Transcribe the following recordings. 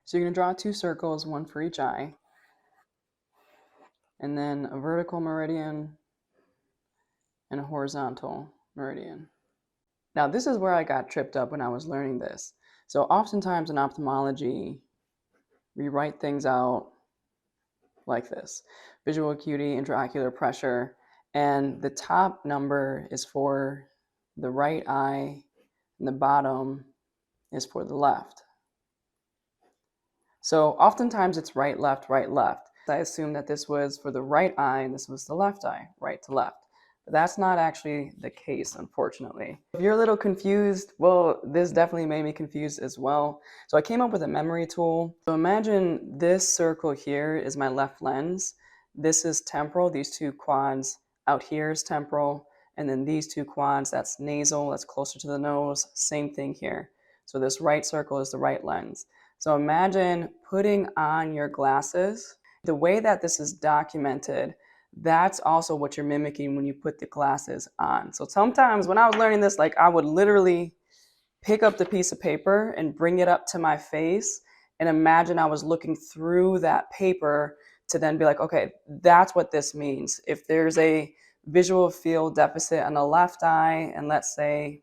So you're going to draw 2 circles, one for each eye, and then a vertical meridian and a horizontal meridian. Now this is where I got tripped up when I was learning this. So oftentimes in ophthalmology, we write things out like this: visual acuity, intraocular pressure, and the top number is for the right eye and the bottom is for the left. So oftentimes it's right, left, right, left. I assumed that this was for the right eye and this was the left eye, right to left. But that's not actually the case, unfortunately. If you're a little confused, well, this definitely made me confused as well. So I came up with a memory tool. So imagine this circle here is my left lens. This is temporal, these 2 quads. Out here is temporal. And then these 2 quads, that's nasal, that's closer to the nose. Same thing here. So this right circle is the right lens. So imagine putting on your glasses. The way that this is documented, that's also what you're mimicking when you put the glasses on. So sometimes when I was learning this, like I would literally pick up the piece of paper and bring it up to my face and imagine I was looking through that paper to then be like, okay, that's what this means. If there's a visual field deficit on the left eye, and let's say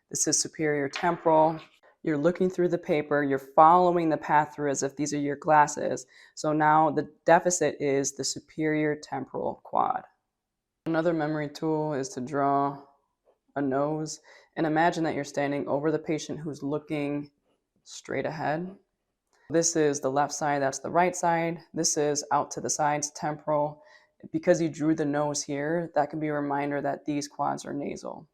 this is superior temporal, you're looking through the paper, you're following the path through as if these are your glasses. So now the deficit is the superior temporal quad. Another memory tool is to draw a nose and imagine that you're standing over the patient who's looking straight ahead. This is the left side, that's the right side. This is out to the sides, temporal. Because you drew the nose here, that can be a reminder that these quads are nasal.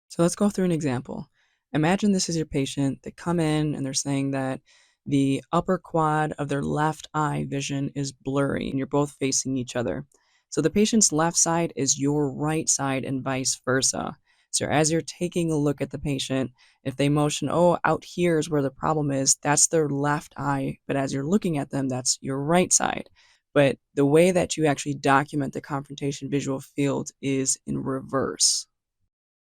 So let's go through an example. Imagine this is your patient. They come in and they're saying that the upper quad of their left eye vision is blurry and you're both facing each other. So the patient's left side is your right side and vice versa. So as you're taking a look at the patient, if they motion, oh, out here is where the problem is, that's their left eye. But as you're looking at them, that's your right side. But the way that you actually document the confrontation visual field is in reverse.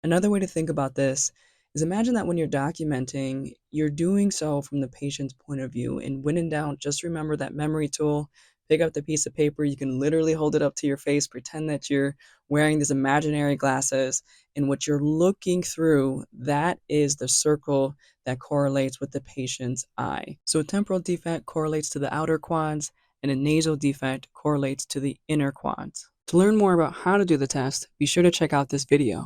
Another way to think about this is imagine that when you're documenting, you're doing so from the patient's point of view. And when in doubt, just remember that memory tool. Pick up the piece of paper. You can literally hold it up to your face, pretend that you're wearing these imaginary glasses. And what you're looking through, that is the circle that correlates with the patient's eye. So a temporal defect correlates to the outer quads, and a nasal defect correlates to the inner quads. To learn more about how to do the test, be sure to check out this video.